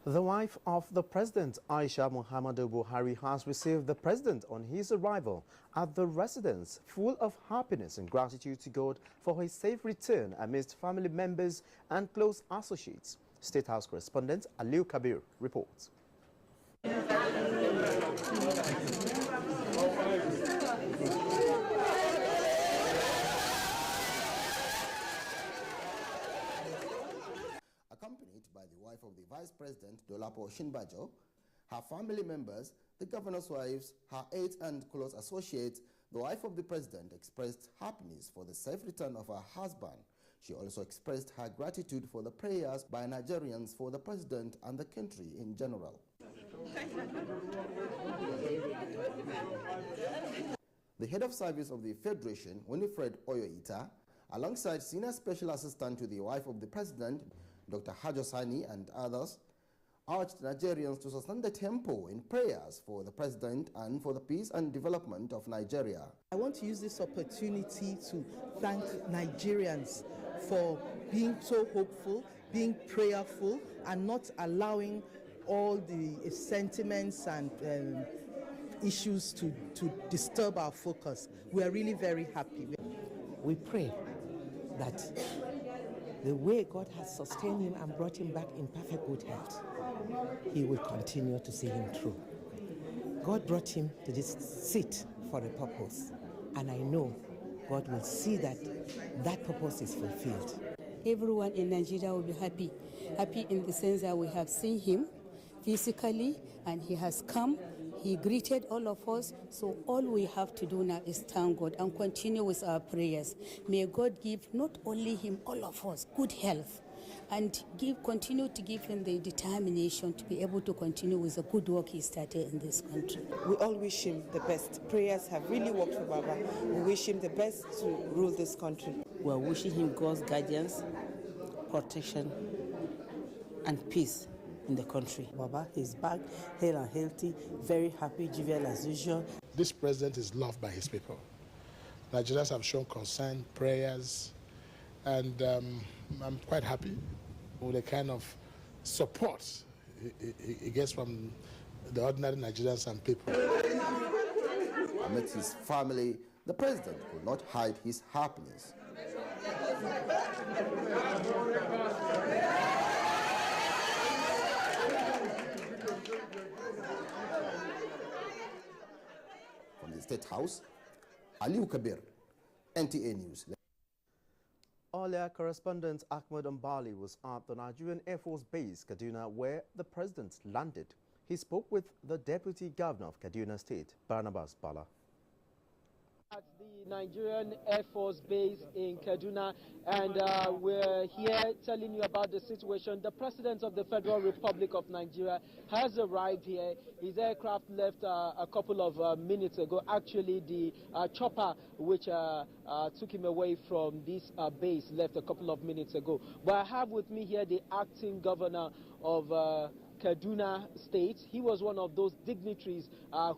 The wife of the president, Aisha Muhammadu Buhari, has received the president on his arrival at the residence, full of happiness and gratitude to God for his safe return amidst family members and close associates. State House correspondent Aliu Kabir reports. Accompanied by the wife of the Vice President, Dolapo Shinbajo, her family members, the governor's wives, her aides and close associates, the wife of the president expressed happiness for the safe return of her husband. She also expressed her gratitude for the prayers by Nigerians for the president and the country in general. The head of service of the Federation, Winifred Oyoita, alongside Senior Special Assistant to the wife of the president, Dr. Jos Carnival, and others, urged Nigerians to sustain the tempo in prayers for the president and for the peace and development of Nigeria. I want to use this opportunity to thank Nigerians for being so hopeful, being prayerful, and not allowing all the sentiments and issues to disturb our focus. We are really very happy. We pray that the way God has sustained him and brought him back in perfect good health, he will continue to see him through. God brought him to this seat for a purpose, and I know God will see that that purpose is fulfilled. Everyone in Nigeria will be happy in the sense that we have seen him physically and he has come. He greeted all of us, so all we have to do now is thank God and continue with our prayers. May God give not only him, all of us, good health, and continue to give him the determination to be able to continue with the good work he started in this country. We all wish him the best. Prayers have really worked for Baba. We wish him the best to rule this country. We are wishing him God's guidance, protection, and peace in the country. Baba is back, hale and healthy, very happy, jovial as usual. This president is loved by his people. Nigerians have shown concern, prayers, and I'm quite happy with the kind of support he gets from the ordinary Nigerians and people. Amidst his family, the president could not hide his happiness. From the State House, Aliu Kabir, NTA News. Earlier, correspondent Ahmed Mbali was at the Nigerian Air Force Base, Kaduna, where the president landed. He spoke with the Deputy Governor of Kaduna State, Barnabas Bala. At the Nigerian Air Force Base in Kaduna, and we're here telling you about the situation. The President of the Federal Republic of Nigeria has arrived here. His aircraft left a couple of minutes ago. Actually, the chopper which took him away from this base left a couple of minutes ago. But I have with me here the acting governor of Kaduna State. He was one of those dignitaries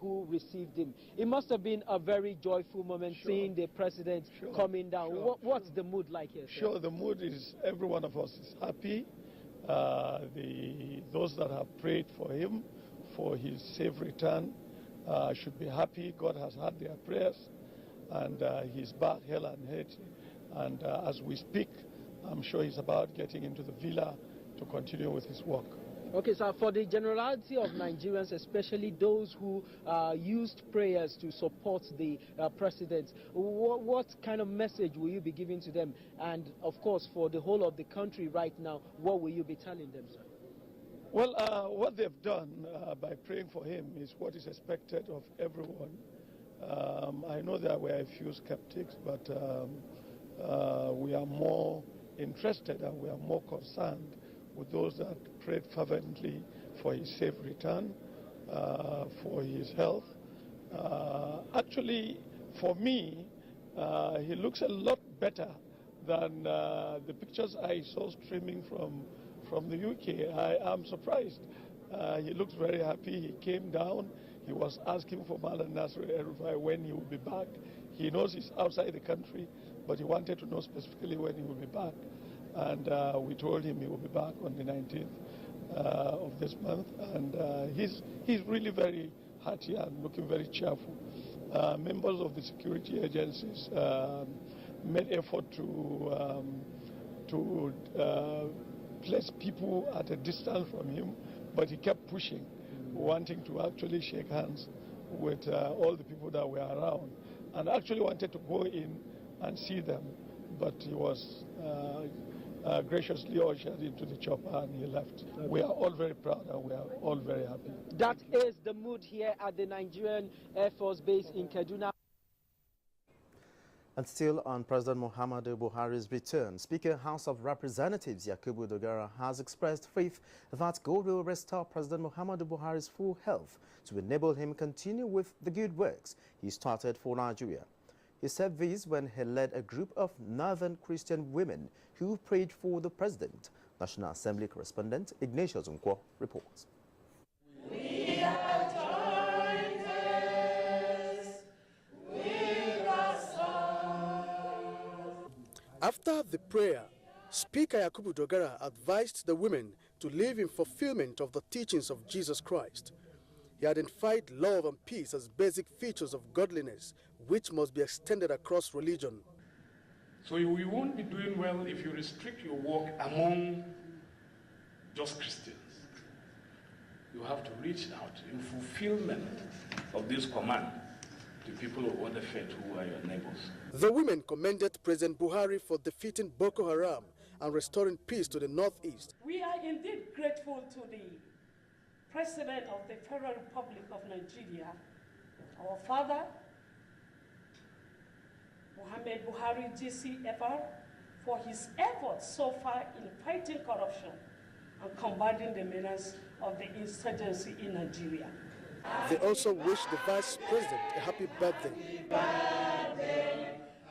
who received him. It must have been a very joyful moment seeing the president coming down. What's the mood like here, sir? Sure, the mood is every one of us is happy. Those that have prayed for him, for his safe return, should be happy. God has heard their prayers, and he's back hale and healthy. And as we speak, I'm sure he's about getting into the villa to continue with his work. Okay, so for the generality of Nigerians, especially those who used prayers to support the president, what kind of message will you be giving to them? And of course, for the whole of the country right now, what will you be telling them, sir? Well, what they've done by praying for him is what is expected of everyone. I know there were a few skeptics, but we are more interested and we are more concerned with those that prayed fervently for his safe return, for his health. Actually, for me, he looks a lot better than the pictures I saw streaming from the UK. I am surprised. He looks very happy. He came down. He was asking for Malam Nasir El-Rufai when he will be back. He knows he's outside the country, but he wanted to know specifically when he will be back. And we told him he will be back on the 19th. of this month, and he's really very hearty and looking very cheerful. Members of the security agencies made effort to place people at a distance from him, but he kept pushing, wanting to actually shake hands with all the people that were around, and actually wanted to go in and see them, but he was graciously ushered into the chopper and he left. We are all very proud and we are all very happy. That is the mood here at the Nigerian Air Force Base in Kaduna. And still on President Muhammadu Buhari's return, Speaker House of Representatives Yakubu Dogara has expressed faith that God will restore President Muhammadu Buhari's full health to enable him continue with the good works he started for Nigeria. He said this when he led a group of Northern Christian women who prayed for the president. National Assembly correspondent Ignatius Nkwo reports. After the prayer, Speaker Yakubu Dogara advised the women to live in fulfillment of the teachings of Jesus Christ. He identified love and peace as basic features of godliness, which must be extended across religion. So we won't be doing well if you restrict your work among just Christians. You have to reach out in fulfillment of this command to people of other faith who are your neighbors. The women commended President Buhari for defeating Boko Haram and restoring peace to the northeast. We are indeed grateful to the President of the Federal Republic of Nigeria, our father, Muhammad Buhari GCFR, for his efforts so far in fighting corruption and combating the menace of the insurgency in Nigeria. They also wished the Vice President a happy birthday.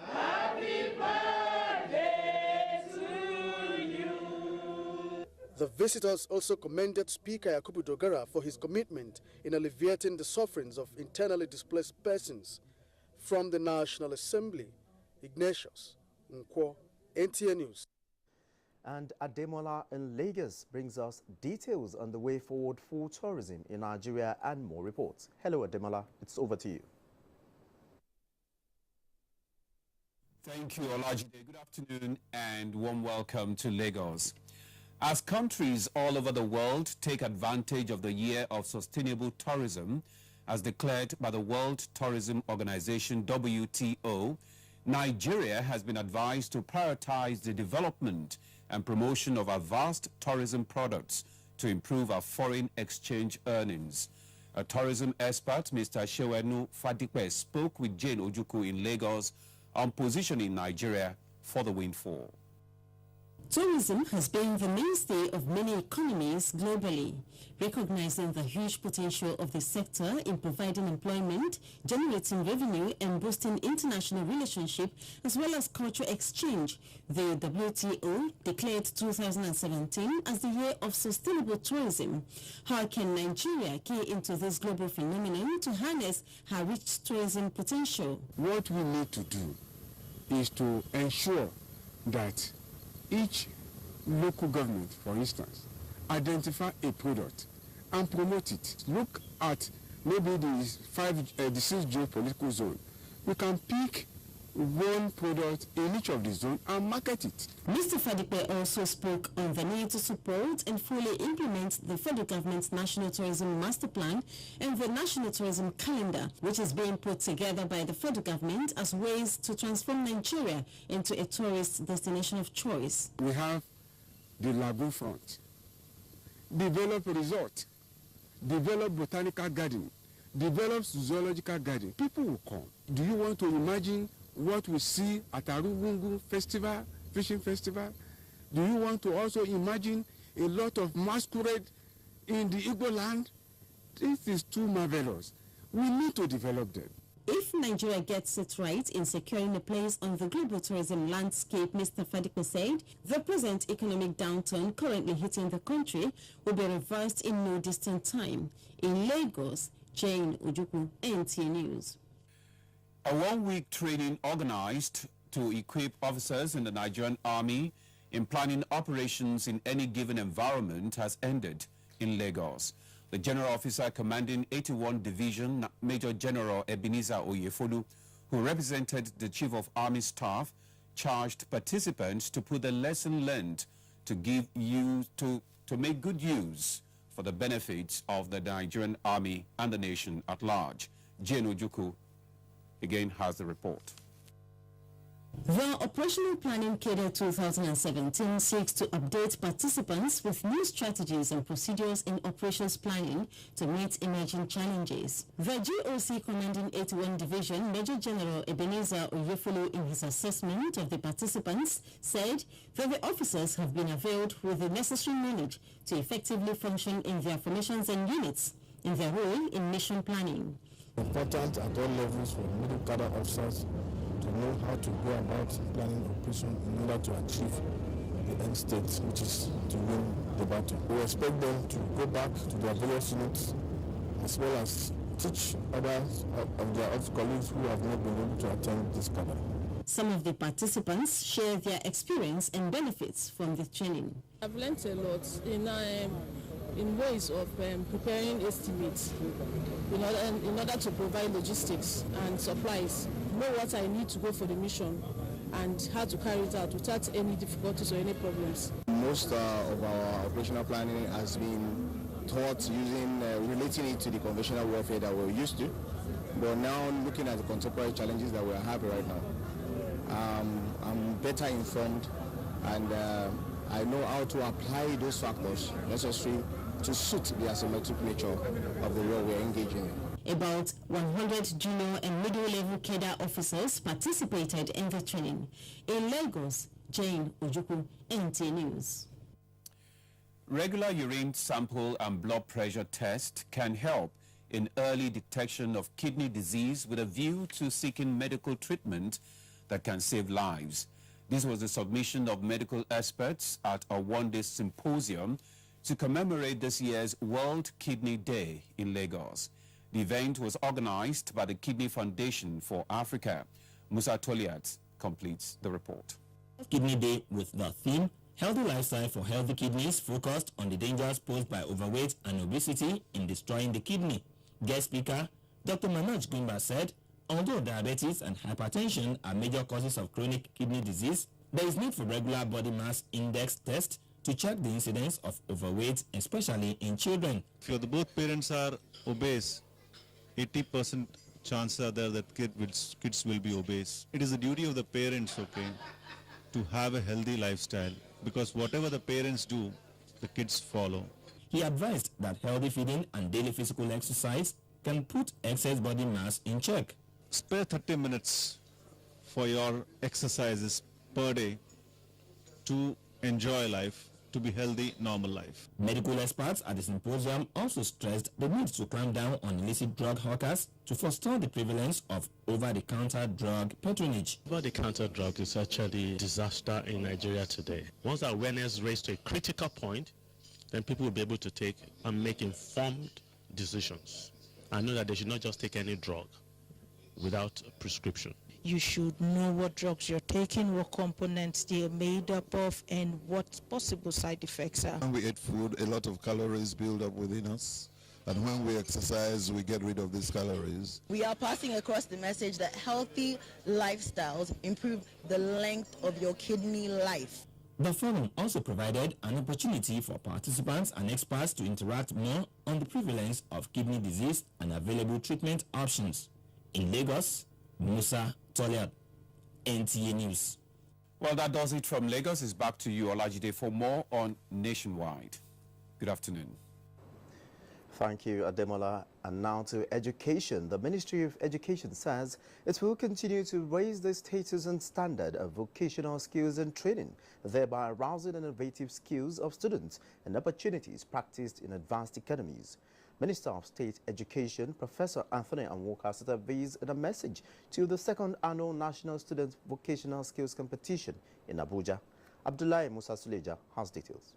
Happy birthday to you. The visitors also commended Speaker Yakubu Dogara for his commitment in alleviating the sufferings of internally displaced persons. From the National Assembly, Ignatius Nkwo, NTA News. And Ademola in Lagos brings us details on the way forward for tourism in Nigeria and more reports. Hello Ademola, it's over to you. Thank you, Olajide. Good afternoon and warm welcome to Lagos. As countries all over the world take advantage of the Year of Sustainable Tourism, as declared by the World Tourism Organization, WTO, Nigeria has been advised to prioritize the development and promotion of our vast tourism products to improve our foreign exchange earnings. A tourism expert, Mr. Shewenu Fadikwe, spoke with Jane Ojukwu in Lagos on positioning Nigeria for the windfall. Tourism has been the mainstay of many economies globally. Recognizing the huge potential of the sector in providing employment, generating revenue, and boosting international relationship as well as cultural exchange, the WTO declared 2017 as the Year of Sustainable Tourism. How can Nigeria key into this global phenomenon to harness her rich tourism potential? What we need to do is to ensure that each local government, for instance, identify a product and promote it. Look at maybe the 6 geopolitical zone. We can pick one product in each of the zones and market it. Mr. Fadipe also spoke on the need to support and fully implement the federal government's National Tourism Master Plan and the National Tourism Calendar, which is being put together by the federal government as ways to transform Nigeria into a tourist destination of choice. We have the lagoon front, develop a resort, develop botanical garden, develop zoological garden. People will come. Do you want to imagine what we see at Arungungu Festival, Fishing Festival? Do you want to also imagine a lot of masquerade in the Igbo land? This is too marvelous. We need to develop them. If Nigeria gets it right in securing a place on the global tourism landscape, Mr. Fadipe said, the present economic downturn currently hitting the country will be reversed in no distant time. In Lagos, Jane Ojukwu, NTA News. A one-week training organized to equip officers in the Nigerian Army in planning operations in any given environment has ended. in Lagos. The General Officer commanding 81 Division, Major General Ebenezer Oyefolu, who represented the Chief of Army Staff, charged participants to put the lesson learned to make good use for the benefits of the Nigerian Army and the nation at large. Jane Ojuku again has the report. The Operational Planning Cadre 2017 seeks to update participants with new strategies and procedures in operations planning to meet emerging challenges. The GOC Commanding 81 Division, Major General Ebenezer Oyefolu, in his assessment of the participants, said that the officers have been availed with the necessary knowledge to effectively function in their formations and units in their role in mission planning. Important at all levels for middle cadre officers to know how to go about planning operation in order to achieve the end state, which is to win the battle. We expect them to go back to their various units as well as teach others of their colleagues who have not been able to attend this cadre. Some of the participants share their experience and benefits from the training. I've learned a lot in ways of preparing estimates in order to provide logistics and supplies, know what I need to go for the mission and how to carry it out without any difficulties or any problems. Most of our operational planning has been taught relating it to the conventional warfare that we're used to, but now looking at the contemporary challenges that we are having right now, I'm better informed and I know how to apply those factors necessary to suit the asymmetric nature of the role we're engaging in. About 100 junior and middle-level cadre officers participated in the training. In Lagos, Jane Ojuku, NTA News. Regular urine sample and blood pressure test can help in early detection of kidney disease with a view to seeking medical treatment that can save lives. This was the submission of medical experts at a one-day symposium to commemorate this year's World Kidney Day in Lagos. The event was organized by the Kidney Foundation for Africa. Musa Toliat completes the report. Kidney Day with the theme Healthy Lifestyle for Healthy Kidneys focused on the dangers posed by overweight and obesity in destroying the kidney. Guest speaker Dr. Manoj Gumba said, although diabetes and hypertension are major causes of chronic kidney disease, there is need for regular body mass index tests to check the incidence of overweight, especially in children. If both parents are obese, 80% chances are there that kids will be obese. It is the duty of the parents, to have a healthy lifestyle, because whatever the parents do, the kids follow. He advised that healthy feeding and daily physical exercise can put excess body mass in check. Spare 30 minutes for your exercises per day to enjoy life, to be healthy, normal life. Medical experts at the symposium also stressed the need to clamp down on illicit drug hawkers to forestall the prevalence of over-the-counter drug patronage. Over-the-counter drug is actually a disaster in Nigeria today. Once awareness is raised to a critical point, then people will be able to take and make informed decisions. I know that they should not just take any drug without a prescription. You should know what drugs you're taking, what components they're made up of, and what possible side effects are. When we eat food, a lot of calories build up within us. And when we exercise, we get rid of these calories. We are passing across the message that healthy lifestyles improve the length of your kidney life. The forum also provided an opportunity for participants and experts to interact more on the prevalence of kidney disease and available treatment options. In Lagos, Musa Toliat, NTA News. Well, that does it from Lagos. It's back to you, Olajide, for more on Nationwide. Good afternoon. Thank you, Ademola. And now to education. The Ministry of Education says it will continue to raise the status and standard of vocational skills and training, thereby arousing innovative skills of students and opportunities practiced in advanced economies. Minister of State Education, Professor Anthony Anwoka, said this in a message to the second annual National Student Vocational Skills Competition in Abuja. Abdullahi Musa Suleja has details.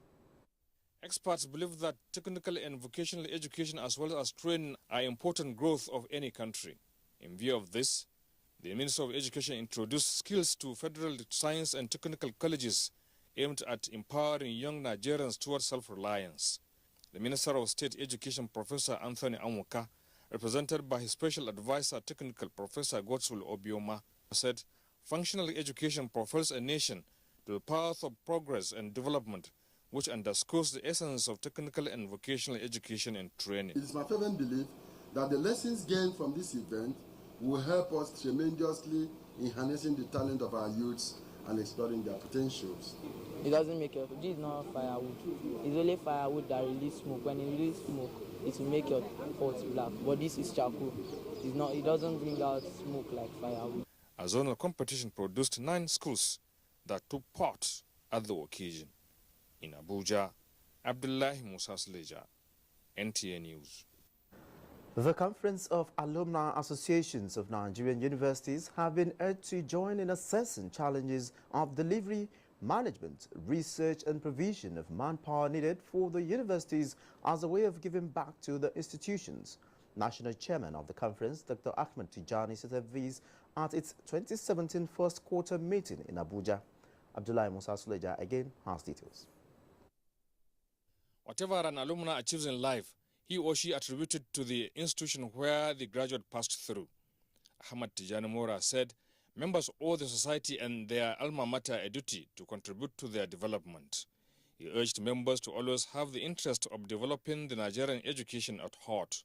Experts believe that technical and vocational education as well as training are important growth of any country. In view of this, the Minister of Education introduced skills to federal science and technical colleges aimed at empowering young Nigerians towards self-reliance. The Minister of State Education, Professor Anthony Amuka, represented by his special advisor, technical Professor Godswill Obioma, said functional education propels a nation to a path of progress and development, which underscores the essence of technical and vocational education and training. It is my fervent belief that the lessons gained from this event will help us tremendously in harnessing the talent of our youths and exploring their potentials. It doesn't make your, this is not firewood. It's only firewood that releases smoke. When it releases smoke, it will make your pots black. But this is charcoal. It's not, it doesn't bring out smoke like firewood. A zonal competition produced 9 schools that took part at the occasion. In Abuja, Abdullahi Musa Sleja, NTA News. The Conference of Alumni Associations of Nigerian Universities have been urged to join in assessing challenges of delivery, management, research and provision of manpower needed for the universities as a way of giving back to the institutions. National Chairman of the conference, Dr. Ahmed Tijani, said this at its 2017 first quarter meeting in Abuja. Abdullahi Musa Suleja again has details. Whatever an alumni achieves in life, he or she attributed to the institution where the graduate passed through. Ahmad Tijani Mora said members owe the society and their alma mater a duty to contribute to their development. He urged members to always have the interest of developing the Nigerian education at heart.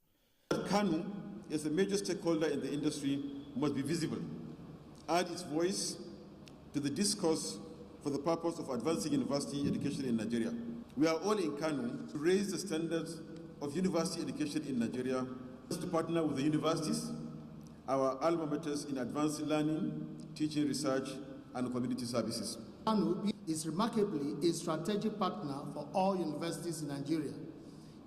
KANU, as a major stakeholder in the industry, must be visible, add its voice to the discourse for the purpose of advancing university education in Nigeria. We are all in KANU to raise the standards of university education in Nigeria, to partner with the universities, our alma maters in advanced learning, teaching, research, and community services. KANU is remarkably a strategic partner for all universities in Nigeria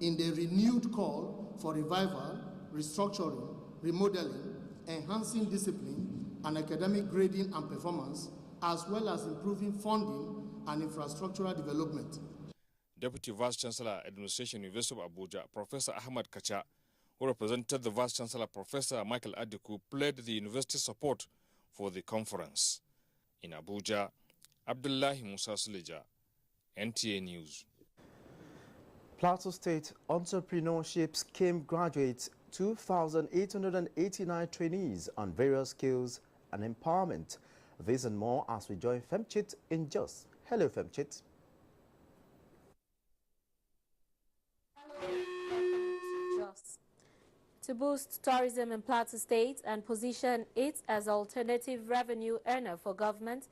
in the renewed call for revival, restructuring, remodeling, enhancing discipline and academic grading and performance, as well as improving funding and infrastructural development. Deputy Vice-Chancellor, Administration, University of Abuja, Professor Ahmad Kacha, who represented the Vice-Chancellor, Professor Michael Adiku, pledged the university's support for the conference. In Abuja, Abdullahi Musa Suleja, NTA News. Plateau State Entrepreneurship Scheme graduates 2,889 trainees on various skills and empowerment. This and more as we join Femchit in Jos. Hello, Femchit. To boost tourism in Plateau State and position it as an alternative revenue earner for government,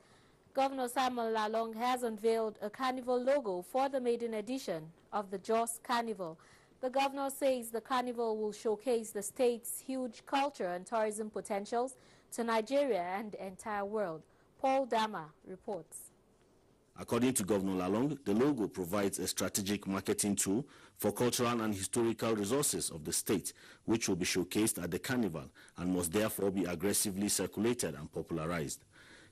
Governor Samuel Lalong has unveiled a carnival logo for the maiden edition of the Jos Carnival. The governor says the carnival will showcase the state's huge culture and tourism potentials to Nigeria and the entire world. Paul Dama reports. According to Governor Lalong, the logo provides a strategic marketing tool for cultural and historical resources of the state, which will be showcased at the carnival and must therefore be aggressively circulated and popularized.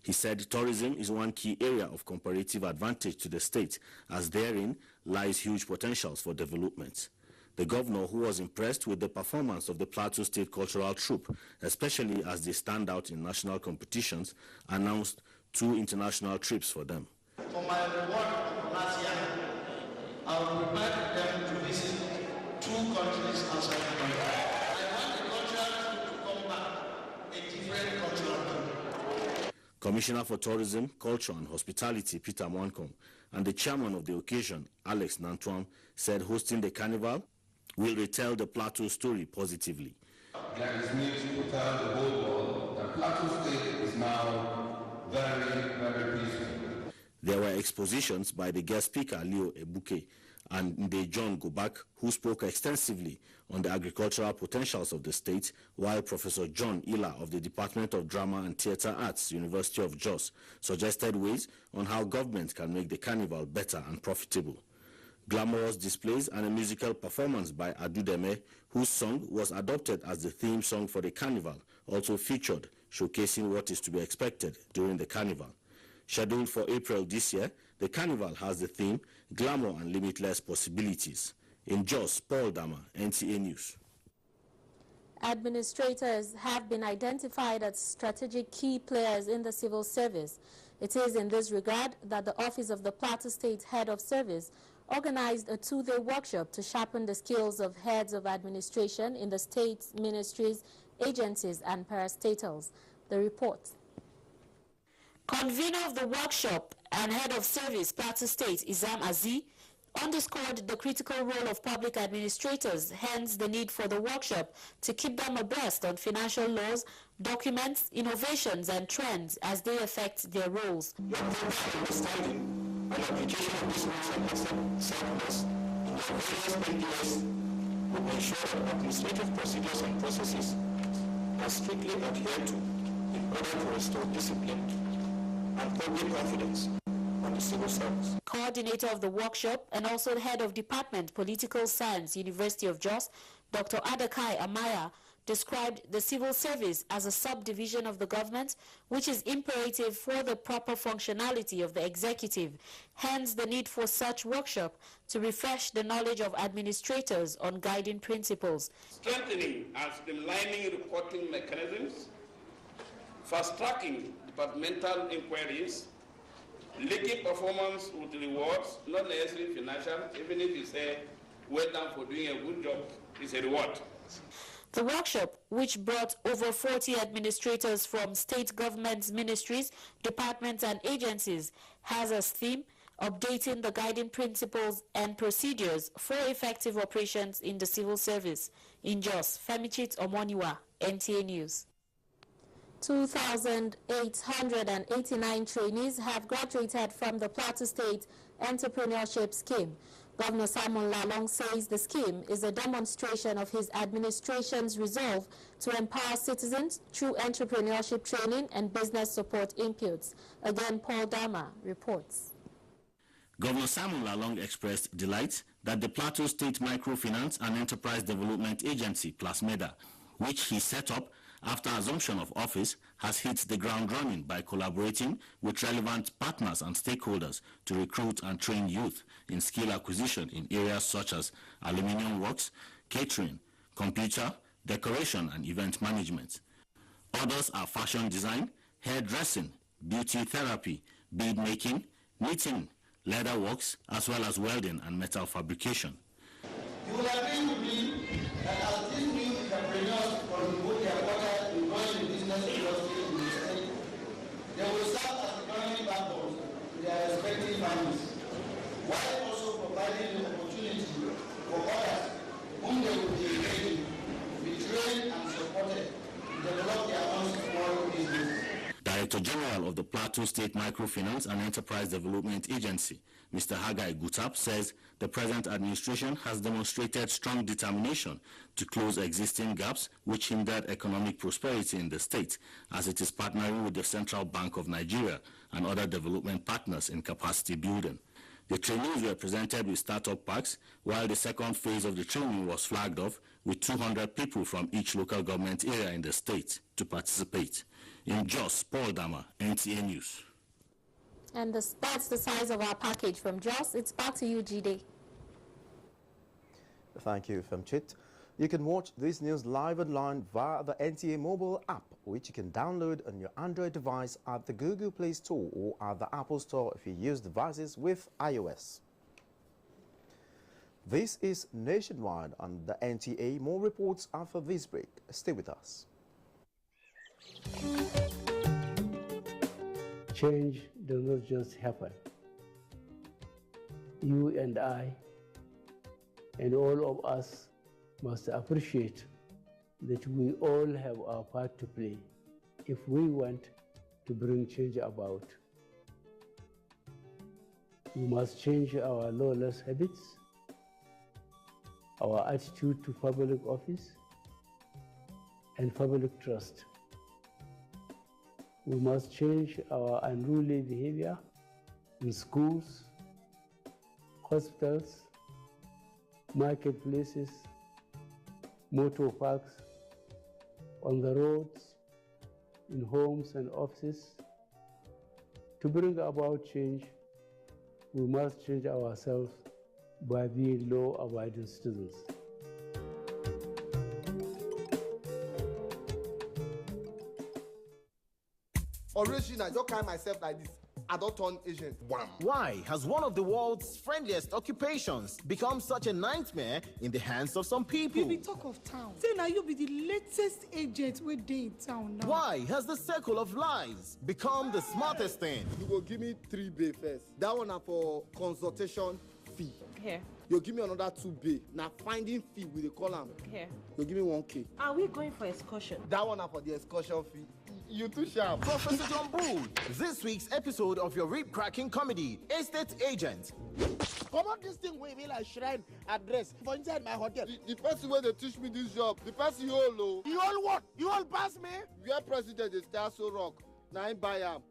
He said tourism is one key area of comparative advantage to the state, as therein lies huge potentials for development. The governor, who was impressed with the performance of the Plateau State Cultural Troupe, especially as they stand out in national competitions, announced 2 international trips for them. For my reward last year, I will prepare them to visit 2 countries outside the country. I want the cultural to come back, a different cultural group. Commissioner for Tourism, Culture and Hospitality, Peter Mwankom, and the chairman of the occasion, Alex Nantuam, said hosting the carnival will retell the Plateau story positively. There is need to tell the whole world that Plateau State is now very, very peaceful. There were expositions by the guest speaker, Leo Ebuke, and Nde John Gobak, who spoke extensively on the agricultural potentials of the state, while Professor John Ila of the Department of Drama and Theatre Arts, University of Jos, suggested ways on how government can make the carnival better and profitable. Glamorous displays and a musical performance by Adudeme, whose song was adopted as the theme song for the carnival, also featured, showcasing what is to be expected during the carnival. Scheduled for April this year, the carnival has the theme Glamour and Limitless Possibilities. In Jos, Paul Dama, NTA News. Administrators have been identified as strategic key players in the civil service. It is in this regard that the Office of the Plateau State Head of Service organized a two-day workshop to sharpen the skills of heads of administration in the states, ministries, agencies, and parastatals. The report. Convener of the workshop and head of service, Plateau State, Izam Azi, underscored the critical role of public administrators, hence the need for the workshop to keep them abreast on financial laws, documents, innovations, and trends as they affect their roles. Understanding and application of these rules and circulars in their various areas will ensure that administrative procedures and processes are strictly adhered to in order to restore discipline and public confidence on the civil service. Coordinator of the workshop and also the head of Department Political Science, University of Jos, Dr. Adakai Amaya, described the civil service as a subdivision of the government, which is imperative for the proper functionality of the executive. Hence, the need for such workshop to refresh the knowledge of administrators on guiding principles. Strengthening and streamlining reporting mechanisms, fast-tracking departmental inquiries, linking performance with rewards, not necessarily financial, even if you say, well done for doing a good job, is a reward. The workshop, which brought over 40 administrators from state governments, ministries, departments, and agencies, has as theme updating the guiding principles and procedures for effective operations in the civil service. In Jos, Femichit Omoniwa, NTA News. 2,889 trainees have graduated from the Plateau State Entrepreneurship Scheme. Governor Simon Lalong says the scheme is a demonstration of his administration's resolve to empower citizens through entrepreneurship training and business support inputs. Again, Paul Dama reports. Governor Simon Lalong expressed delight that the Plateau State Microfinance and Enterprise Development Agency, PLASMEDA, which he set up after assumption of office, has hit the ground running by collaborating with relevant partners and stakeholders to recruit and train youth in skill acquisition in areas such as aluminium works, catering, computer, decoration and event management. Others are fashion design, hairdressing, beauty therapy, bead making, knitting, leather works, as well as welding and metal fabrication. You will agree with me that as these new entrepreneurs contribute their quota in growing the business industry in the state, they will serve as economic backbones to their respective families, while also providing the opportunity for others whom they will be engaging to be trained and supported to develop their own small business. Director General of the Plateau State Microfinance and Enterprise Development Agency, Mr. Haggai Gutap, says the present administration has demonstrated strong determination to close existing gaps which hindered economic prosperity in the state, as it is partnering with the Central Bank of Nigeria and other development partners in capacity building. The trainees were presented with startup packs, while the second phase of the training was flagged off with 200 people from each local government area in the state to participate. In Jos, Paul Dama, NTA News. And that's the size of our package from Jos. It's back to you, Jide. Thank you, Femchit. You can watch this news live online via the NTA mobile app, which you can download on your Android device at the Google Play Store or at the Apple Store if you use devices with iOS. This is Nationwide on the NTA. More reports after this break. Stay with us. Change does not just happen. You and I and all of us must appreciate that we all have our part to play if we want to bring change about. We must change our lawless habits, our attitude to public office, and public trust. We must change our unruly behavior in schools, hospitals, marketplaces, motor parks, on the roads, in homes and offices. To bring about change, we must change ourselves by being law-abiding citizens. Originally, I just carry myself like this. I don't turn agent. Wham. Why has one of the world's friendliest occupations become such a nightmare in the hands of some people? You be talk of town. Say now you be the latest agent we dey in town now. Why has the circle of lies become the smartest thing? You go give me 3 bay first. That one for consultation fee. Here. You give me another 2 bay. Now finding fee with the column. Here. You give me 1K. Are we going for excursion? That one for the excursion fee. You too sharp. Professor John Bull, this week's episode of your rib-cracking comedy, Estate Agent. Come on, this thing will be like shrine address for inside my hotel. The person where they teach me this job, the person you all know. You all what? You all pass me? Your president is Tasso Rock. Now I buy him.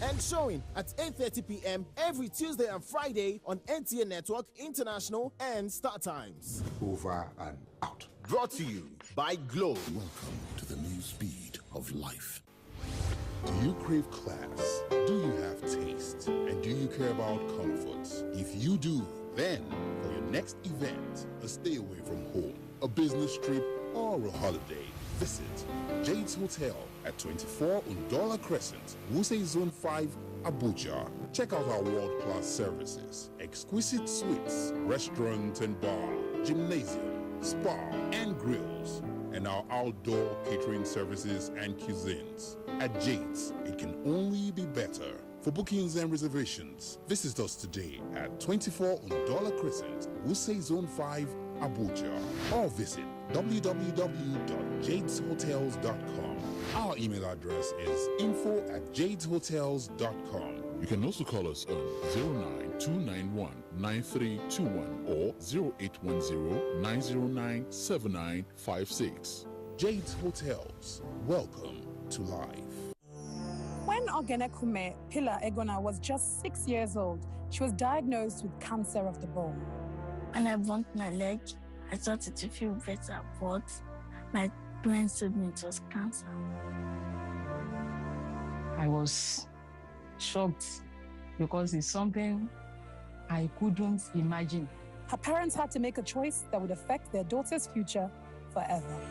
And showing at 8:30 p.m. every Tuesday and Friday on NTA Network International and Star Times. Over and out. Brought to you by Glow. Welcome to the new speed of life. Do you crave class? Do you have taste? And do you care about comforts? If you do, then for your next event, a stay away from home, a business trip, or a holiday, visit Jade's Hotel at 24 Undola Crescent, Wuse Zone 5, Abuja. Check out our world-class services, exquisite suites, restaurant and bar, gymnasium, spa and grills, and our outdoor catering services and cuisines. At Jade's, it can only be better. For bookings and reservations, visit us today at 24 Undola Crescent, Wuse Zone 5, Abuja, or visit www.jadeshotels.com. Our email address is info@jadeshotels.com. You can also call us on 09291-9321 or 0810-909-7956. Jade's Hotels. Welcome to life. When Ogenekume Pillar Egona was just 6 years old, she was diagnosed with cancer of the bone. When I bumped my leg, I started to feel better, but my parents told me it was cancer. I was shocked because it's something I couldn't imagine. Her parents had to make a choice that would affect their daughter's future forever.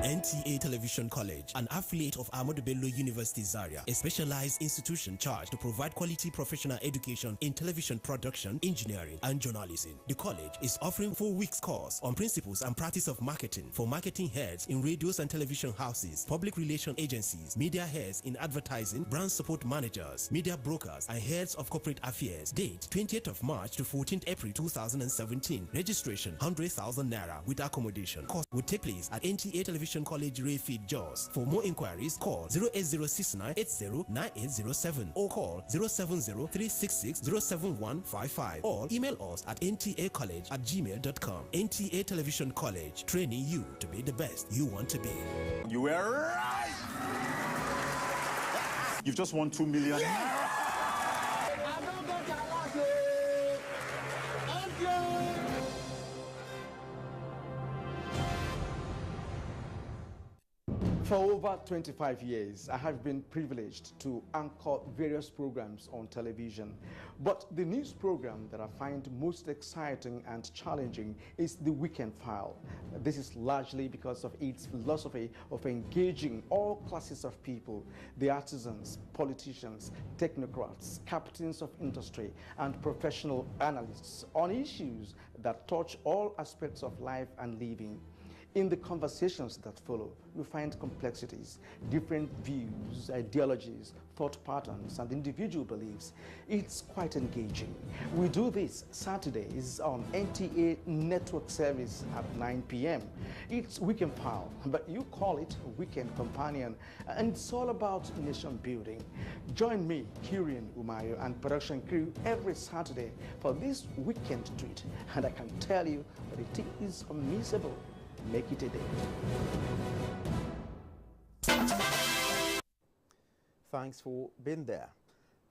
NTA Television College, an affiliate of Ahmadu Bello University Zaria, a specialized institution charged to provide quality professional education in television production, engineering, and journalism. The college is offering 4 weeks course on principles and practice of marketing for marketing heads in radios and television houses, public relation agencies, media heads in advertising, brand support managers, media brokers, and heads of corporate affairs. Date 20th of March to 14th April 2017. Registration 100,000 Naira with accommodation. Course will take place at NTA Television College Rayfield Jos. For more inquiries, call 08069809807 or call 07036607155 or email us at ntacollege@gmail.com. NTA Television College, training you to be the best you want to be. You were right! You've just won 2 million. Yeah! For over 25 years, I have been privileged to anchor various programs on television. But the news program that I find most exciting and challenging is The Weekend File. This is largely because of its philosophy of engaging all classes of people, the artisans, politicians, technocrats, captains of industry, and professional analysts on issues that touch all aspects of life and living. In the conversations that follow, you find complexities, different views, ideologies, thought patterns, and individual beliefs. It's quite engaging. We do this Saturdays on NTA Network Service at 9 p.m. It's Weekend File, but you call it Weekend Companion, and it's all about nation building. Join me, Kirian Umayo, and production crew every Saturday for this weekend treat, and I can tell you that it is unmissable. Make it a day. Thanks for being there.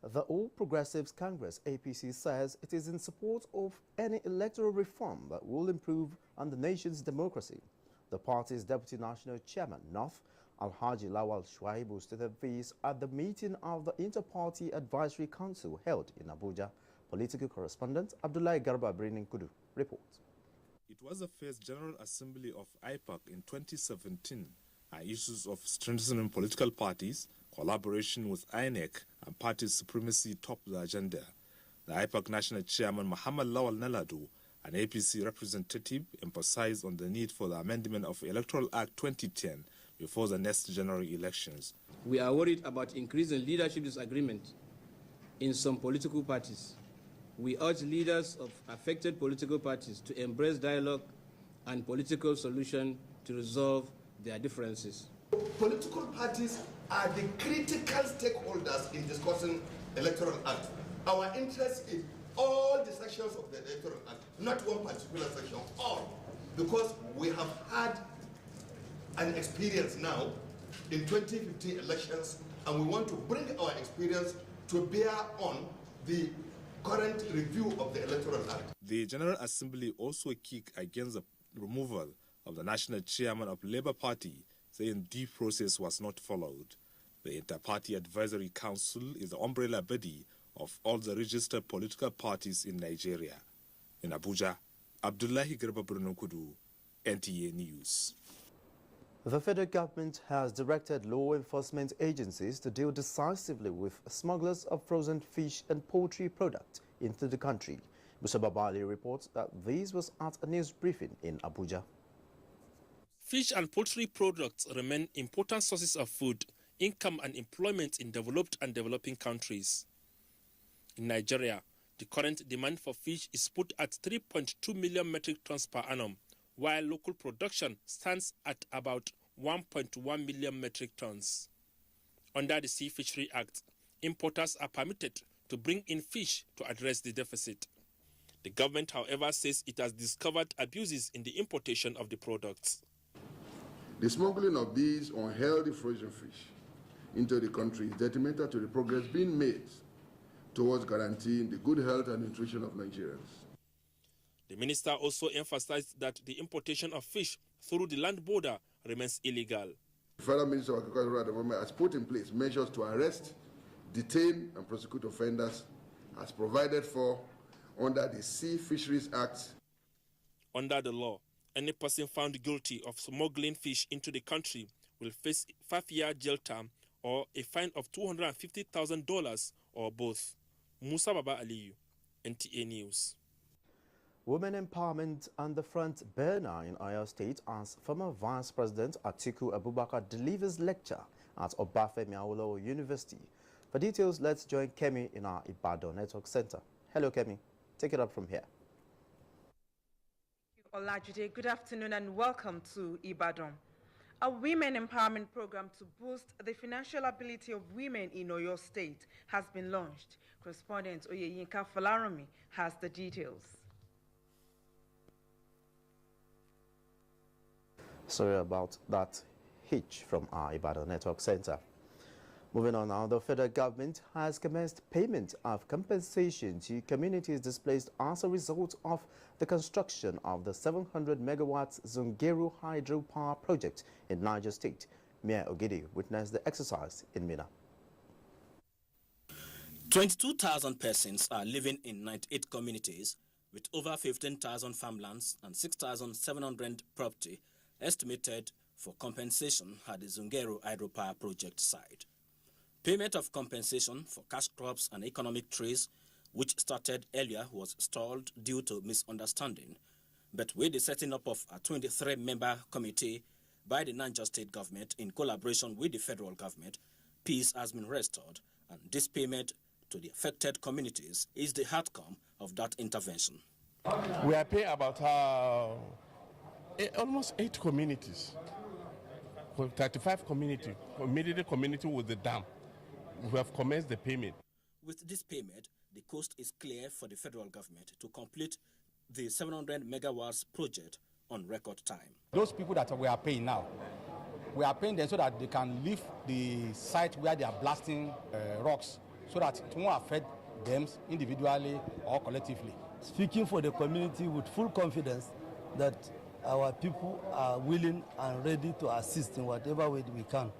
The All Progressives Congress, APC, says it is in support of any electoral reform that will improve on the nation's democracy. The party's Deputy National Chairman, North, Alhaji Lawal Shuaibu, stated this at the meeting of the Inter-Party Advisory Council held in Abuja Political correspondent Abdullahi Garba Brinin Kudu reports. It was the first General Assembly of IPAC in 2017. Issues of strengthening political parties, collaboration with INEC, and party supremacy topped the agenda. The IPAC National Chairman Muhammad Lawal Naladu, an APC representative, emphasized on the need for the amendment of Electoral Act 2010 before the next general elections. We are worried about increasing leadership disagreement in some political parties. We urge leaders of affected political parties to embrace dialogue and political solution to resolve their differences. Political parties are the critical stakeholders in discussing Electoral Act. Our interest is all the sections of the Electoral Act, not one particular section, all. Because we have had an experience now in 2015 elections, and we want to bring our experience to bear on the current review of the Electoral Act. The General Assembly also kicked against the removal of the National Chairman of Labour Party, saying due process was not followed. The Inter-Party Advisory Council is the umbrella body of all the registered political parties in Nigeria. In Abuja, Abdullahi Garba Kudu, NTA News. The federal government has directed law enforcement agencies to deal decisively with smugglers of frozen fish and poultry products into the country. Musa Babali reports that this was at a news briefing in Abuja. Fish and poultry products remain important sources of food, income and employment in developed and developing countries. In Nigeria, the current demand for fish is put at 3.2 million metric tons per annum, while local production stands at about 1.1 million metric tons. Under the Sea Fishery Act, importers are permitted to bring in fish to address the deficit. The government, however, says it has discovered abuses in the importation of the products. The smuggling of these unhealthy frozen fish into the country is detrimental to the progress being made towards guaranteeing the good health and nutrition of Nigerians. The minister also emphasized that the importation of fish through the land border remains illegal. The Federal Minister of Agriculture at the moment has put in place measures to arrest, detain, and prosecute offenders as provided for under the Sea Fisheries Act. Under the law, any person found guilty of smuggling fish into the country will face a 5-year jail term or a fine of $250,000 or both. Musa Baba Aliyu, NTA News. Women empowerment on the front burner in Oyo State as former Vice President Atiku Abubakar delivers lecture at Obafemi Awolowo University. For details, let's join Kemi in our Ibadan Network Center. Hello, Kemi. Take it up from here. Olajide, good afternoon and welcome to Ibadan. A women empowerment program to boost the financial ability of women in Oyo State has been launched. Correspondent Oyeyinka Falaromi has the details. Sorry about that hitch from our Ibadan Network Center. Moving on now, the federal government has commenced payment of compensation to communities displaced as a result of the construction of the 700 megawatts Zungeru hydropower project in Niger State. Mayor Ogidi witnessed the exercise in Mina. 22,000 persons are living in 98 communities with over 15,000 farmlands and 6,700 property estimated for compensation at the Zungeru hydropower project site. Payment of compensation for cash crops and economic trees, which started earlier, was stalled due to misunderstanding. But with the setting up of a 23-member committee by the Niger State government in collaboration with the federal government, peace has been restored, and this payment to the affected communities is the outcome of that intervention. We are paying about almost 8 communities, 35 communities, community with the dam. We have commenced the payment. With this payment, the coast is clear for the federal government to complete the 700 megawatts project on record time. Those people that we are paying now, we are paying them so that they can leave the site where they are blasting rocks so that it won't affect them individually or collectively. Speaking for the community with full confidence that our people are willing and ready to assist in whatever way we can.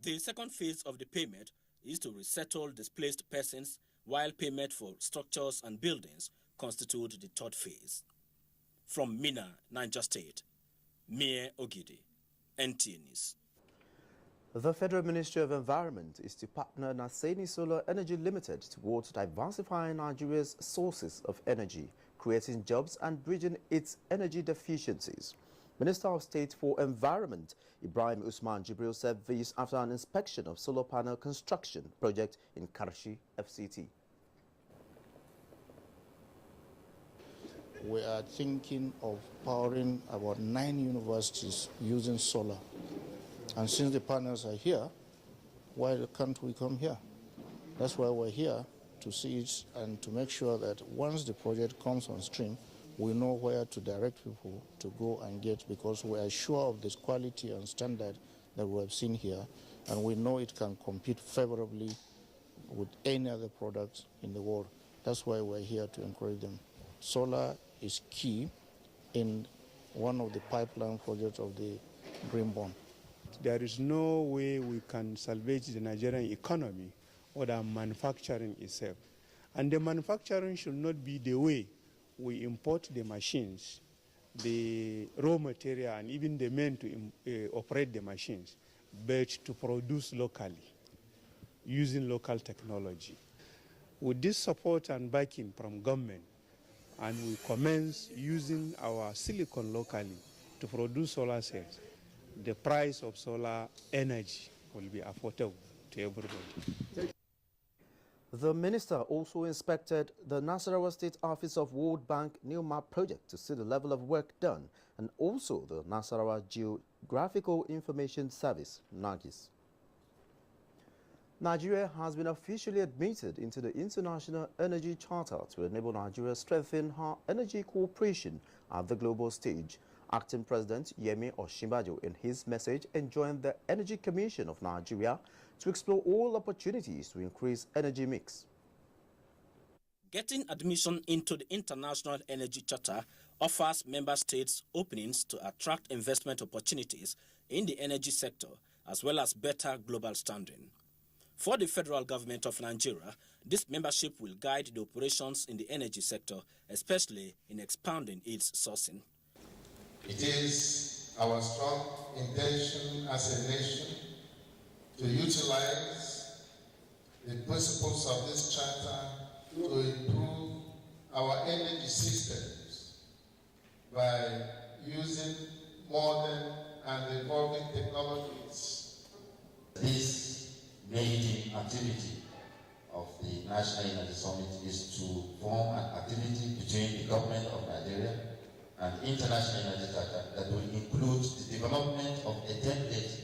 The second phase of the payment is to resettle displaced persons while payment for structures and buildings constitute the third phase. From Minna, Niger State, Mie Ogidi, NTA News. The Federal Ministry of Environment is to partner Naseni Solar Energy Limited towards diversifying Nigeria's sources of energy, creating jobs and bridging its energy deficiencies. Minister of State for Environment Ibrahim Usman Jibril said this after an inspection of solar panel construction project in Karshi FCT. We are thinking of powering about 9 universities using solar. And since the panels are here, why can't we come here? That's why we're here, to see it and to make sure that once the project comes on stream, we know where to direct people to go and get, because we are sure of this quality and standard that we have seen here, and we know it can compete favorably with any other products in the world. That's why we're here to encourage them. Solar is key in one of the pipeline projects of the Green Bond. There is no way we can salvage the Nigerian economy without manufacturing itself. And the manufacturing should not be the way we import the machines, the raw material, and even the men to operate the machines, but to produce locally, using local technology. With this support and backing from government, and we commence using our silicon locally to produce solar cells, the price of solar energy will be affordable to everybody. The minister also inspected the Nasarawa State Office of World Bank New Map project to see the level of work done, and also the Nasarawa Geographical Information Service, NAGIS. Nigeria has been officially admitted into the International Energy Charter to enable Nigeria to strengthen her energy cooperation at the global stage. Acting President Yemi Osinbajo, in his message, enjoined the Energy Commission of Nigeria to explore all opportunities to increase energy mix. Getting admission into the International Energy Charter offers member states openings to attract investment opportunities in the energy sector, as well as better global standing. For the federal government of Nigeria, this membership will guide the operations in the energy sector, especially in expanding its sourcing. It is our strong intention as a nation to utilize the principles of this charter to improve our energy systems by using modern and evolving technologies. This main activity of the National Energy Summit is to form an activity between the government of Nigeria and International Energy Charter that will include the development of a template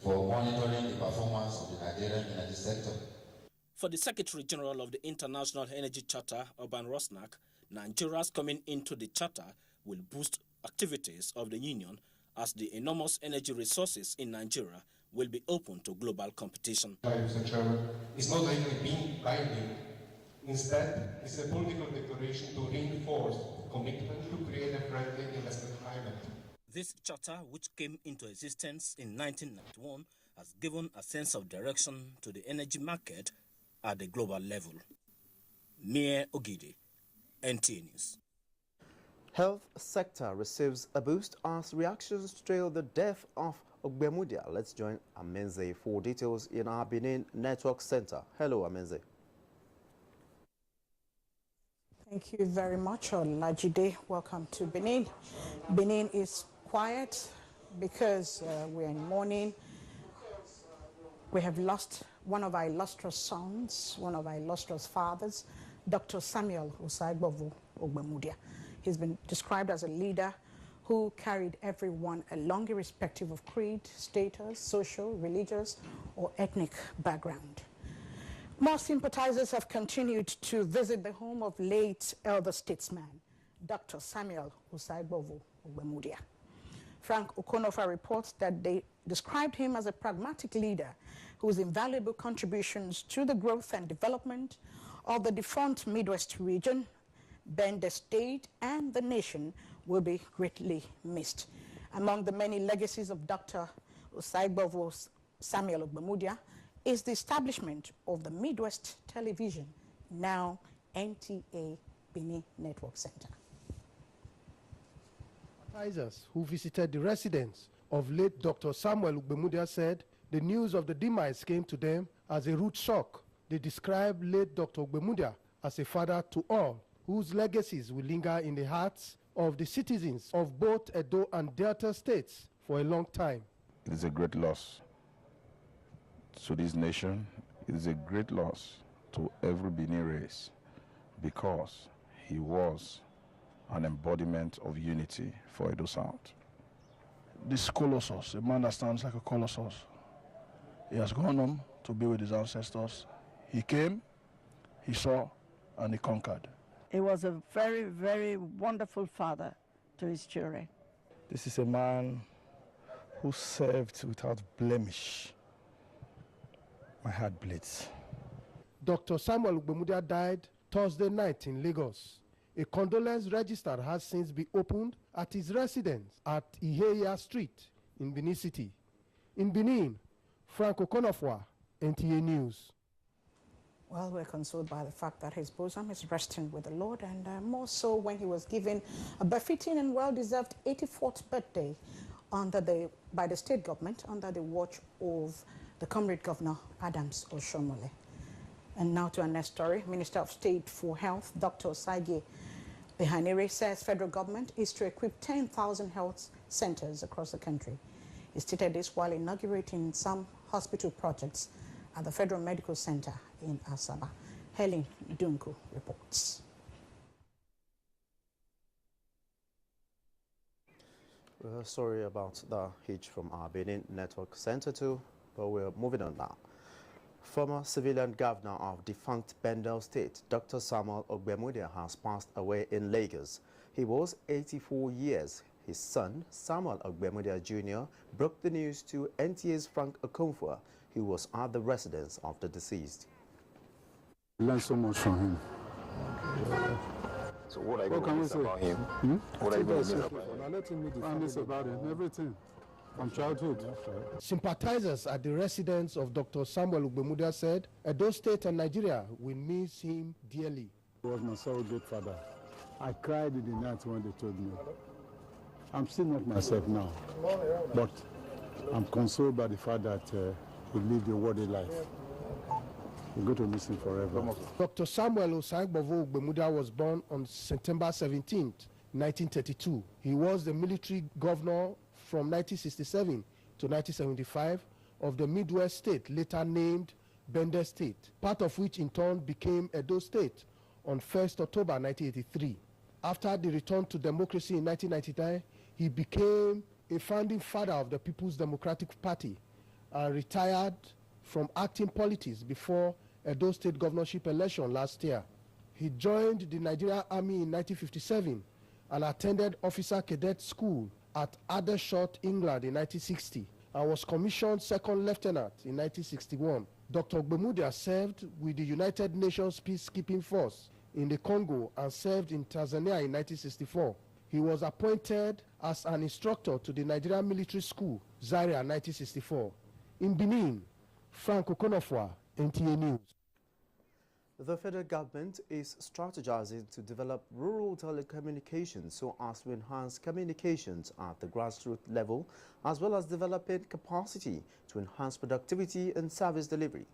for monitoring the performance of the Nigerian energy sector. For the Secretary General of the International Energy Charter, Urban Rosnak, Nigeria's coming into the charter will boost activities of the Union, as the enormous energy resources in Nigeria will be open to global competition. Mr. Chairman, it's not only being binding. Instead, it's a political declaration to reinforce commitment to create a friendly investment climate. This charter, which came into existence in 1991, has given a sense of direction to the energy market at the global level. Mie Ogidi, NTA News. Health sector receives a boost as reactions trail the death of Ogbemudia. Let's join Amenze for details in our Benin Network Center. Hello, Amenze. Thank you very much, Olajide. Welcome to Benin. Benin is quiet because we're in mourning. We have lost one of our illustrious sons, one of our illustrious fathers, Dr. Samuel Osagbovo Ogbemudia. He's been described as a leader who carried everyone along, irrespective of creed, status, social, religious, or ethnic background. More sympathizers have continued to visit the home of late elder statesman, Dr. Samuel Osagbovo Ogbemudia. Frank Okonofa reports that they described him as a pragmatic leader whose invaluable contributions to the growth and development of the defunct Midwest region, Bende State, and the nation will be greatly missed. Among the many legacies of Dr. Osagbovo Samuel Ogbemudia is the establishment of the Midwest Television now NTA Benin Network Center. Advertisers who visited the residence of late Dr. Samuel Ogbemudia said the news of the demise came to them as a rude shock. They described late Dr. Ogbemudia as a father to all, whose legacies will linger in the hearts of the citizens of both Edo and Delta states for a long time. It is a great loss to this nation. It is a great loss to every Benin race because he was an embodiment of unity for Edo South. This colossus, a man that stands like a colossus, he has gone home to be with his ancestors. He came, he saw, and he conquered. He was a very, very wonderful father to his children. This is a man who served without blemish. My heart bleeds. Dr. Samuel Ogbemudia died Thursday night in Lagos. A condolence register has since been opened at his residence at Iheya Street in Benin City. In Benin, Frank Okonofwa, NTA News. Well, we're consoled by the fact that his bosom is resting with the Lord, and more so when he was given a befitting and well-deserved 84th birthday by the state government under the watch of the Comrade Governor Adams Oshomole. And now to our next story. Minister of State for Health, Dr. Osage Behanire, says federal government is to equip 10,000 health centers across the country. He stated this while inaugurating some hospital projects at the Federal Medical Center in Asaba. Helen Dunku reports. We're sorry about the hitch from our Benin Network Center too, but we're moving on now. Former civilian governor of defunct Bendel State, Dr. Samuel Ogbemudia, has passed away in Lagos. He was 84 years. His son, Samuel Ogbemudia Jr., broke the news to NTA's Frank Okonfwa, who was at the residence of the deceased. I learned so much from him. So what are you going to miss about him? What are you going to miss about him? I miss about him, everything. From childhood. Sympathizers at the residence of Dr. Samuel Ogbemudia said Edo State and Nigeria will miss him dearly. He was my surrogate father. I cried in the night when they told me. I'm still not myself now, but I'm consoled by the fact that he lived a worthy life. We're going to miss him forever. Dr. Samuel Osagbovo Ogbemudia was born on September 17, 1932. He was the military governor from 1967 to 1975 of the Midwest State, later named Bendel State, part of which in turn became Edo State on 1st October 1983. After the return to democracy in 1999, he became a founding father of the People's Democratic Party and retired from acting politics before Edo State governorship election last year. He joined the Nigerian Army in 1957 and attended Officer Cadet School at Aldershot, England in 1960 and was commissioned second lieutenant in 1961. Dr. Ogbemudia served with the United Nations Peacekeeping Force in the Congo and served in Tanzania in 1964. He was appointed as an instructor to the Nigerian Military School, Zaria, 1964. In Benin, Frank Okonofwa, NTA News. The federal government is strategizing to develop rural telecommunications so as to enhance communications at the grassroots level, as well as developing capacity to enhance productivity and service delivery.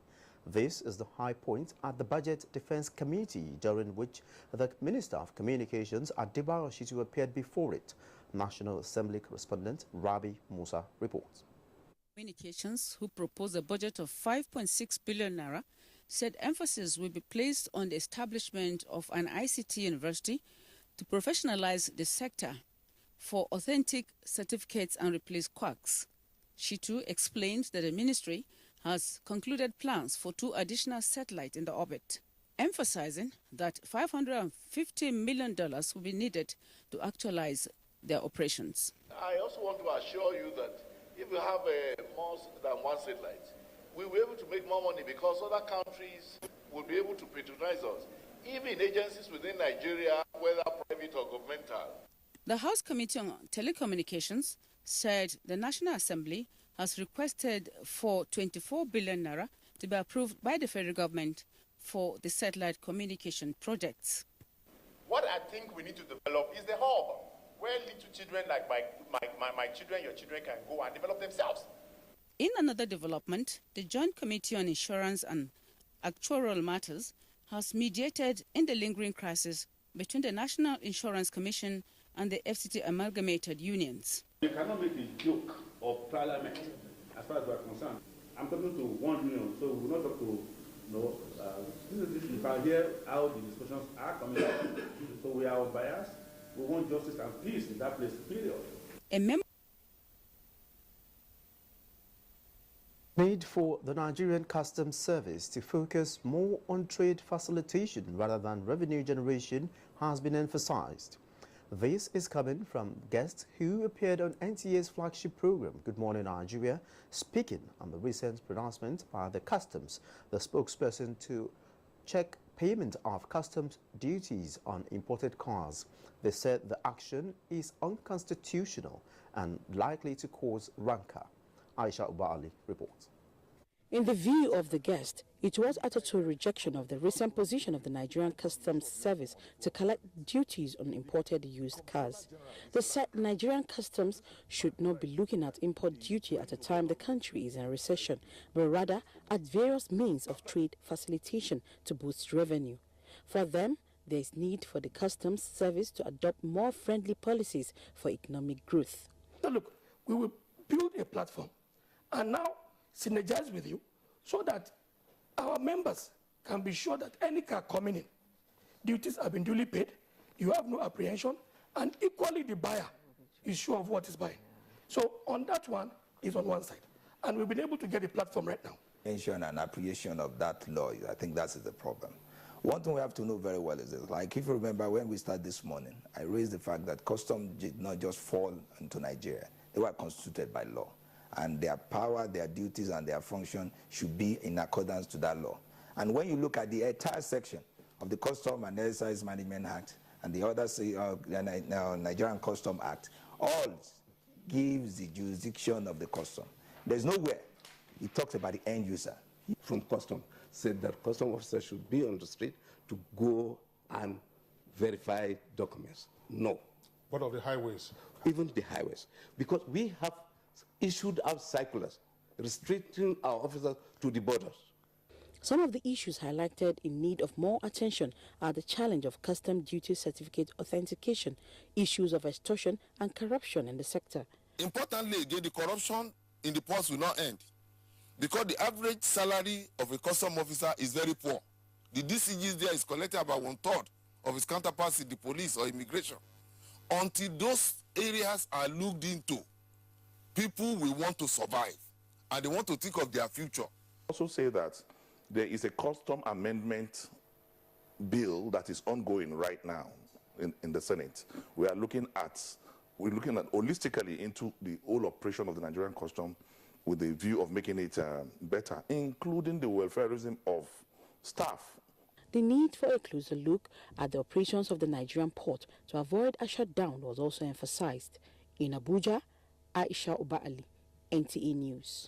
This is the high point at the Budget Defense Committee, during which the Minister of Communications, Adebayo Shitu, appeared before it. National Assembly correspondent Rabi Musa reports. Communications, who proposed a budget of 5.6 billion naira, said emphasis will be placed on the establishment of an ICT university to professionalize the sector for authentic certificates and replace quacks. Shitu explained that the ministry has concluded plans for 2 additional satellites in the orbit, emphasizing that $550 million will be needed to actualize their operations. I also want to assure you that if you have more than 1 satellite, we will be able to make more money because other countries will be able to patronize us, even agencies within Nigeria, whether private or governmental. The House Committee on Telecommunications said the National Assembly has requested for 24 billion naira to be approved by the federal government for the satellite communication projects. What I think we need to develop is the hub, where little children like my children, your children can go and develop themselves. In another development, the Joint Committee on Insurance and Actuarial Matters has mediated in the lingering crisis between the National Insurance Commission and the FCT amalgamated unions. You cannot make a joke of parliament as far as we are concerned. I'm talking to one union, so we will not talk to you can hear how the discussions are coming out. So we are biased. We want justice and peace in that place, period. A member need for the Nigerian Customs Service to focus more on trade facilitation rather than revenue generation has been emphasized. This is coming from guests who appeared on NTA's flagship program, Good Morning Nigeria, speaking on the recent pronouncement by the Customs, the spokesperson to check payment of customs duties on imported cars. They said the action is unconstitutional and likely to cause rancor. Aisha Ubali reports. In the view of the guest, it was a total rejection of the recent position of the Nigerian Customs Service to collect duties on imported used cars. They said Nigerian Customs should not be looking at import duty at a time the country is in recession, but rather at various means of trade facilitation to boost revenue. For them, there is need for the Customs Service to adopt more friendly policies for economic growth. So look, we will build a platform and now synergize with you so that our members can be sure that any car coming in, duties have been duly paid, you have no apprehension, and equally the buyer is sure of what is buying. So on that one is on one side. And we've been able to get a platform right now. Mention and appreciation of that law, I think that's the problem. One thing we have to know very well is this, like if you remember when we started this morning, I raised the fact that customs did not just fall into Nigeria. They were constituted by law. And their power, their duties, and their function should be in accordance to that law. And when you look at the entire section of the Custom and Excise Management Act and the other Nigerian Custom Act, all gives the jurisdiction of the custom. There's nowhere it talks about the end user. From custom said that custom officers should be on the street to go and verify documents. No. What of the highways? Even the highways. Because we have issued out circulars restricting our officers to the borders. Some of the issues highlighted in need of more attention are the challenge of custom duty certificate authentication, issues of extortion and corruption in the sector. Importantly, again, the corruption in the ports will not end because the average salary of a custom officer is very poor. The DCGs there is collected about 1/3 of his counterparts in the police or immigration. Until those areas are looked into, people will want to survive and they want to think of their future. Also say that there is a custom amendment bill that is ongoing right now in the Senate. We're looking at holistically into the whole operation of the Nigerian custom with the view of making it better, including the welfareism of staff. The need for a closer look at the operations of the Nigerian port to avoid a shutdown was also emphasized. In Abuja, Aisha Ubali, NTA News.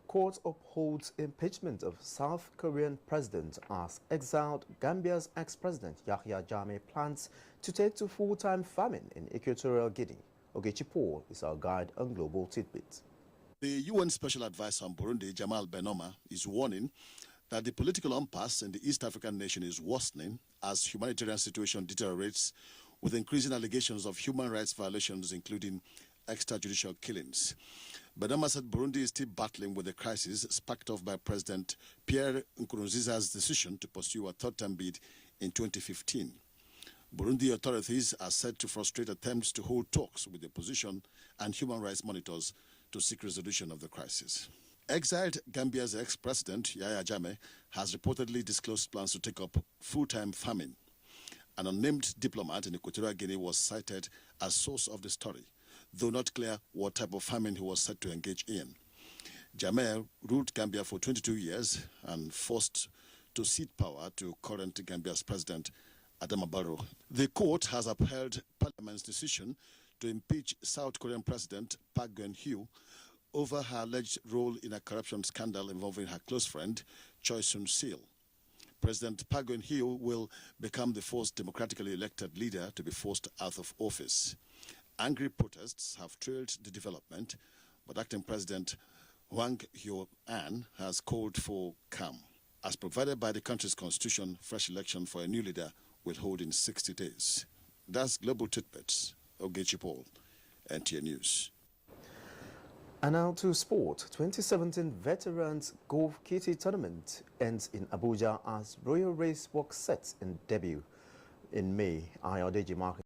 Court upholds impeachment of South Korean president as exiled Gambia's ex-president Yahya Jammeh plans to take to full-time famine in Equatorial Guinea. Ogechi Paul is our guide on Global Tidbits. The UN Special Advisor on Burundi, Jamal Benoma, is warning that the political impasse in the East African nation is worsening as humanitarian situation deteriorates with increasing allegations of human rights violations, including extrajudicial killings. Benoma said Burundi is still battling with the crisis sparked off by President Pierre Nkurunziza's decision to pursue a third-term bid in 2015. Burundi authorities are said to frustrate attempts to hold talks with the opposition and human rights monitors to seek resolution of the crisis. Exiled Gambia's ex-president, Yahya Jammeh, has reportedly disclosed plans to take up full-time farming. An unnamed diplomat in Equatorial Guinea was cited as source of the story, though not clear what type of farming he was set to engage in. Jammeh ruled Gambia for 22 years and forced to cede power to current Gambia's president, Adama Barrow. The court has upheld Parliament's decision to impeach South Korean President Park Geun-hye over her alleged role in a corruption scandal involving her close friend, Choi Soon-sil. President Park Geun-hye will become the first democratically elected leader to be forced out of office. Angry protests have trailed the development, but acting President Hwang Hyo-an has called for calm. As provided by the country's constitution, fresh election for a new leader will hold in 60 days. That's Global Tidbits. Ogechi Paul, NTA News. And now to sport. 2017 Veterans Golf Kitty Tournament ends in Abuja as Royal Race Walk sets in debut in May. Ayodeji Market.